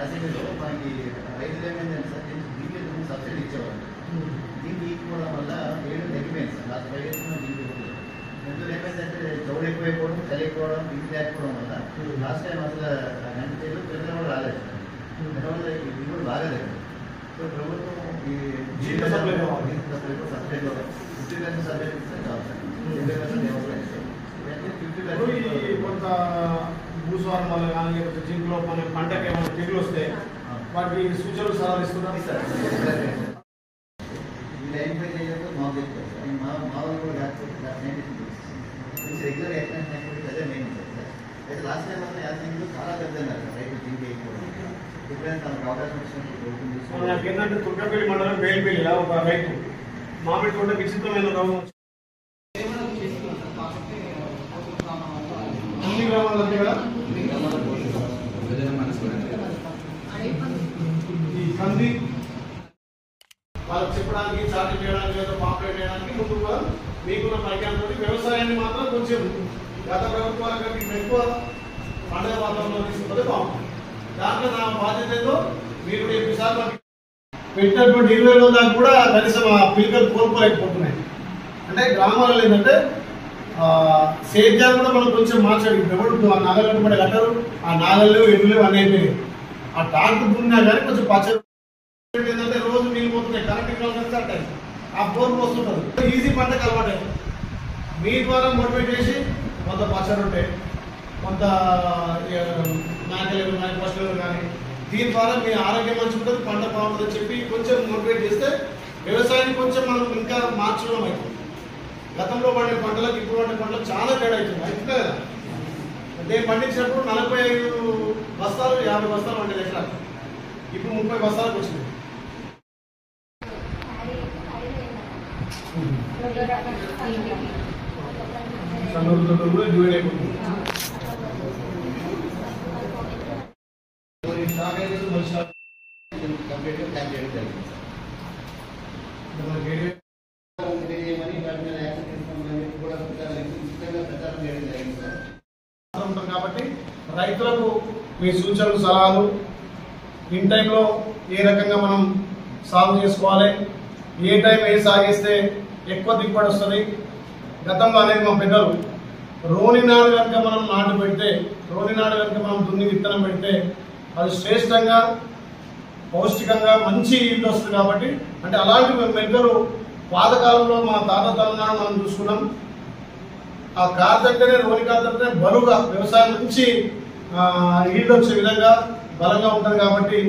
అసెంబ్లీలో మనకి రైతులు ఏమైందంటే సార్ దీనికి సబ్సిడీ ఇచ్చేవాళ్ళు. దీనికి ఇచ్చుకోవడం వల్ల రేటు తగ్గిపోయింది సార్. లాస్ట్ 5 years దీనికి ఎందుకు ఏమైందంటే చౌడు ఎక్కువైపోవడం, చలి ఎక్కువడం, ఇంటి లేకపోవడం వల్ల లాస్ట్ టైం అసలు 90 days పిల్లలు కూడా రాలేదు సార్. దానివల్ల ఇది కూడా బాగాలేదు. సో ప్రభుత్వం ఈ సబ్సిడీ 50% సబ్సిడీ ఇస్తే చాలు సార్. 50% ఇవ్వలేదు. కొంత భూస్వారం వల్ల కానీ లేకపోతే జింకులో మన పంటకి ఏమైనా తెగులు వస్తే వాటికి సూచనలు సలహాలు ఇస్తున్నారు సార్. ఐడెంటిఫై చేయడంతో మాకు చెప్తారు సార్. మా వాళ్ళు కూడా రెగ్యులర్ యాక్సిడెంట్ అదే మెయిన్ సార్. అయితే లాస్ట్ టైం అసలు యాక్సిడెంట్లు చాలా పెద్దన్నారు సార్. రైతు దీనికి అయిపోవడం ఎప్పుడైనా తనకు అవకాశం వచ్చినప్పుడు నాకు ఏంటంటే తుర్కపల్లి మండలం బేల్పల్లిలో ఒక రైతు మామిడి తోట విచిత్రమైన రోగం అన్ని గ్రామాల్లో కదా ఈ కంది వాళ్ళకి చెప్పడానికి చార్జ్ చేయడానికి లేదా పాంప్లెట్ చేయడానికి ముందుగా మీకున్న పరిజ్ఞానంతో వ్యవసాయాన్ని మాత్రం కొంచెం గత ప్రభుత్వాల కంటే ఎక్కువ పండుగ వాతావరణంలో తీసుకుంటే బాగుంటుంది. దాంట్లో నా బాధ్యత ఏదో మీరు 7 సార్లు పెట్టినటువంటి 20 దాకా కూడా కనీసం ఆ పిల్లలు కోల్పోలేకపోతున్నాయి. అంటే గ్రామాలలో ఏంటంటే సేద్యాలు కూడా మనం కొంచెం మార్చాలి. ఎవరు ఆ నాగళ్ళు కూడా కట్టారు, ఆ నాగళ్ళు ఎరువులు అన్నీ అయిపోయాయి. ఆ టాంకు దున్నా కానీ కొంచెం పచ్చడి ఏంటంటే రోజు నీళ్ళు పోతున్నాయి, కరెంట్ కరెక్ట్ అయింది, ఆ బోర్ పోస్తుంటారు. ఈజీ పంటకు అలవాటు మీ ద్వారా మోటివేట్ చేసి కొంత పచ్చడి ఉంటే కొంత మేకలు పశువులు కానీ దీని ద్వారా మీ ఆరోగ్యం మంచిగా ఉంటుంది, పంట బాగుంటుందని చెప్పి కొంచెం మోటివేట్ చేస్తే వ్యవసాయాన్ని కొంచెం మనం ఇంకా మార్చడం అవుతుంది. గతంలో పండే పంటలకు ఇప్పుడు పండే పంటలకు చాలా తేడా అవుతుంది. అవుతుంది కదా. నేను పండించినప్పుడు 45 బస్తాలు 50 బస్తాలు వండే దగ్గర ఇప్పుడు 30 బస్తాలకు వచ్చింది. కూడా డివైడ్ అయిపోతుంది. కాబట్టి రైతులకు మీ సూచనలు సలహాలు ఇన్ టైంలో ఏ రకంగా మనం సాగు చేసుకోవాలి, ఏ టైం ఏ సాగిస్తే ఎక్కువ దిగుబడి వస్తుంది. గతంలో అనేది మా పెద్దలు రోని నాడు కనుక మనం నాటు పెడితే, రోని నాడు కనుక మనం దున్ని విత్తనం పెడితే అది శ్రేష్టంగా పౌష్టికంగా మంచి ఈల్డ్ వస్తుంది. కాబట్టి అంటే అలాంటి మెద్దలు పాతకాలంలో మా తాత తలనాడు మనం చూసుకున్నాం. ఆ కార్తంటేనే రోని కార్తంటేనే బరువుగా వ్యవసాయం నుంచి ఈల్డ్ వచ్చే విధంగా బలంగా ఉంటుంది. కాబట్టి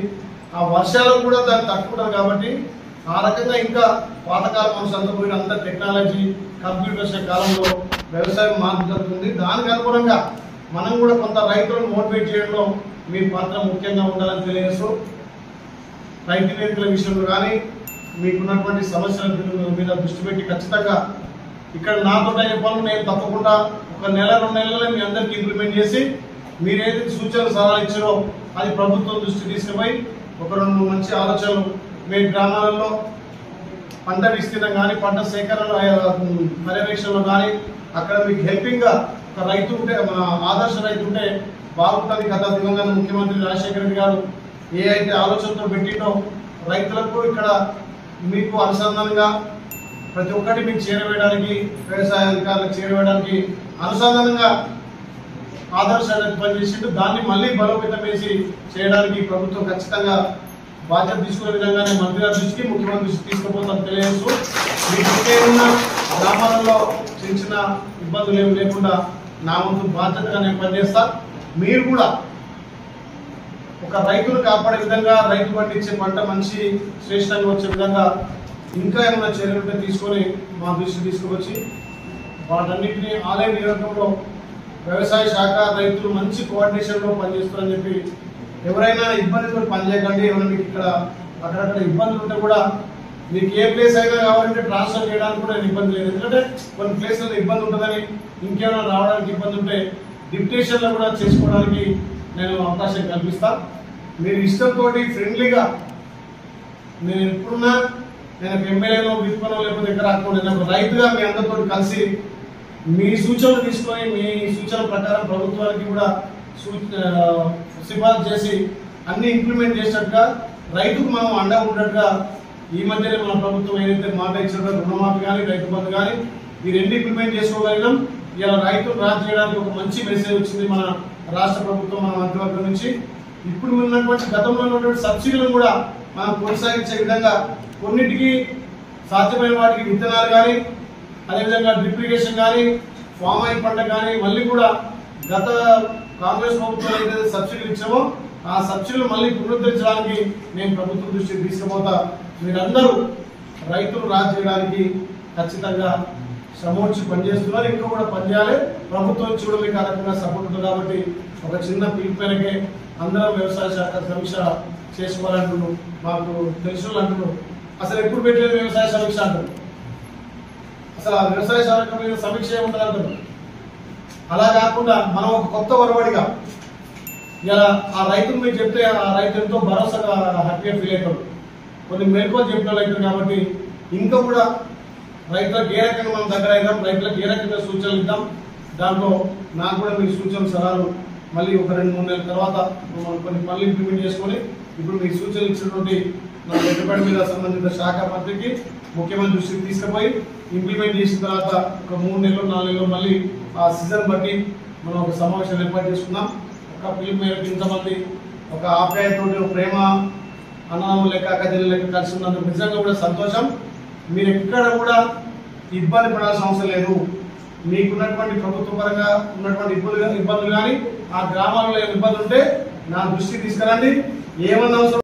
ఆ వర్షాలకు కూడా దాన్ని తట్టుకుంటుంది. కాబట్టి ఆ రకంగా ఇంకా పాతకాలం మనం సంతపోయిన అంత టెక్నాలజీ కంప్యూటర్స్ కాలంలో వ్యవసాయం మార్పు జరుగుతుంది. దానికి అనుగుణంగా మనం కూడా కొంత రైతులను మోటివేట్ చేయడంలో మీ పాత్ర ముఖ్యంగా ఉండాలని తెలియజేస్తూ రైతు వేదికల విషయంలో కానీ మీకున్నటువంటి సమస్యల మీద దృష్టి పెట్టి ఖచ్చితంగా ఇక్కడ నాతో అయిన పనులు నేను తప్పకుండా 1 నెల 2 నెలల్లో మీ అందరికీ ఇంప్లిమెంట్ చేసి మీరేది సూచనలు సలహాలు ఇచ్చారో అది ప్రభుత్వం దృష్టి తీసుకుపోయి 1-2 మంచి ఆలోచనలు మీ గ్రామాలలో పంట విస్తీర్ణం కానీ పంట సేకరణ పర్యవేక్షణలో కానీ అక్కడ మీకు హెల్పింగ్గా ఒక రైతు ఉంటే ఆదర్శ రైతు ఉంటే బాగుంటుంది. గత దివంగత ముఖ్యమంత్రి రాజశేఖర రెడ్డి గారు ఏ అయితే ఆలోచనతో పెట్టిండో రైతులకు ఇక్కడ మీకు అనుసంధానంగా ప్రతి ఒక్కటి మీకు చేరవేయడానికి, వ్యవసాయ అధికారులకు చేరవేయడానికి అనుసంధానంగా ఆదర్శ రైతు పనిచేసిండు. దాన్ని మళ్ళీ బలోపేతం చేసి చేయడానికి ప్రభుత్వం ఖచ్చితంగా బాధ్యత తీసుకునే విధంగానే మంత్రి గారి దృష్టికి, ముఖ్యమంత్రి దృష్టికి తీసుకుపోతాను తెలియజేస్తూ మీకు ఏమైనా గ్రామాలలో చిన్న ఇబ్బందులు ఏమి లేకుండా నా వంతు బాధ్యతగా నేను పనిచేస్తా. మీరు కూడా ఒక రైతును కాపాడే విధంగా, రైతు పండించే పంట మంచి శ్రేష్టంగా వచ్చే విధంగా ఇంకా ఏమైనా చర్యలు తీసుకొని మా దృష్టికి తీసుకువచ్చి వాటన్నింటినీ ఆలయ నియోజకవర్గంలో వ్యవసాయ శాఖ రైతులు మంచి కోఆర్డినేషన్లో పనిచేస్తారని చెప్పి ఎవరైనా ఇబ్బందితో పనిచేయకండి. ఏమైనా మీకు ఇక్కడ అక్కడక్కడ ఇబ్బందులు ఉంటే కూడా మీకు ఏ ప్లేస్ అయినా కావాలంటే ట్రాన్స్ఫర్ చేయడానికి కూడా ఇబ్బంది లేదు. ఎందుకంటే కొన్ని ప్లేస్లలో ఇబ్బంది ఉంటుందని, ఇంకేమైనా రావడానికి ఇబ్బంది ఉంటే డిప్యుటేషన్లో కూడా చేసుకోవడానికి నేను అవకాశం కల్పిస్తా. మీరు ఇష్టంతో ఫ్రెండ్లీగా నేను ఎప్పుడున్నా నేను ఎమ్మెల్యేలో విత్పనో లేకపోతే ఎక్కడ రాకుండా నేను రైతుగా మీ అందరితో కలిసి మీ సూచనలు తీసుకొని మీ సూచనల ప్రకారం ప్రభుత్వానికి కూడా సిఫార్సు చేసి అన్ని ఇంప్లిమెంట్ చేసినట్టుగా రైతుకు మనం అండగా ఉన్నట్టుగా ఈ మధ్యనే మన ప్రభుత్వం ఏదైతే మాట ఇచ్చినట్టు రుణమాఫీ కానీ రైతు బంధు కానీ ఈ రెండు ఇంప్లిమెంట్ చేసుకోగలిగినాం. ఇలా రైతులు రాజు చేయడానికి ఒక మంచి మెసేజ్ వచ్చింది మన రాష్ట్ర ప్రభుత్వం మన మంత్రివర్గం నుంచి. ఇప్పుడు ఉన్నటువంటి గతంలో ఉన్నటువంటి సబ్సిడీలను కూడా మనం కొనసాగించే విధంగా కొన్నిటికి సాధ్యమైన వాటికి విత్తనాలు కానీ అదేవిధంగా డ్రిప్ ఇరిగేషన్ కానీ ఫామ్ ఆయిల్ పంట కానీ మళ్ళీ కూడా గత కాంగ్రెస్ ప్రభుత్వం ఏదైతే సబ్సిడీలు ఇచ్చామో ఆ సబ్సిడీలు మళ్ళీ పునరుద్ధరించడానికి నేను ప్రభుత్వం దృష్టికి తీసుకుపోతా. మీరందరూ రైతులు రాజు చేయడానికి ఖచ్చితంగా శ్రమోచ్చి పనిచేస్తున్నారు, ఇంకా కూడా పనిచేయాలి. ప్రభుత్వం నుంచి కూడా మీకు ఆ రకంగా సపోర్ట్ ఉంది కాబట్టి ఒక చిన్న పిలుపు మేరకే అందరం వ్యవసాయ శాఖ సమీక్ష చేసుకోవాలంటున్నారు. మాకు తెలుసు అంటున్నారు, అసలు ఎప్పుడు పెట్టలేదు వ్యవసాయ సమీక్ష అంటారు. అసలు ఆ వ్యవసాయ శాఖ మీద సమీక్ష ఏముంటుంది అంటారు. అలా కాకుండా మనం ఒక కొత్త ఒరవడిగా ఇలా ఆ రైతులు మీరు చెప్తే ఆ రైతు ఎంతో భరోసాగా హ్యాపీగా ఫీల్ అవుతాడు. కొన్ని మెలకువలు చెప్పిన రైతులు కాబట్టి ఇంకా కూడా రైతులకు ఏ రకంగా మనం దగ్గర అయిద్దాం, రైతులకు ఏ రకంగా సూచనలు ఇద్దాం. దాంట్లో నాకు కూడా మీ సూచన సలహాలు మళ్ళీ ఒక 2-3 నెలల తర్వాత కొన్ని పనులు ఇంప్లిమెంట్ చేసుకొని ఇప్పుడు మీ సూచనలు ఇచ్చినటువంటి నా పెట్టుబడి మీద సంబంధిత శాఖ మంత్రికి ముఖ్యమంత్రి దృష్టికి తీసుకుపోయి ఇంప్లిమెంట్ చేసిన తర్వాత ఒక 3 నెలలు 4 నెలలు మళ్ళీ ఆ సీజన్ బట్టి మనం ఒక సమావేశం ఏర్పాటు చేసుకుందాం. ఒక పిలుపు మేరకు ఇంతమంది ఒక ఆప్యాయతోటి ప్రేమ అన్నదమ్ము లెక్క అక్కజల్లి లెక్క కలిసి ఉన్నందుకు నిజంగా కూడా సంతోషం. మీరు ఎక్కడ కూడా ఇబ్బంది పడాల్సిన అవసరం లేదు. మీకున్నటువంటి ప్రభుత్వ పరంగా ఉన్నటువంటి ఇబ్బందులు కానీ ఆ గ్రామాల్లో ఇబ్బందులు ఉంటే నా దృష్టికి తీసుకురండి. ఏమన్నా అవసరం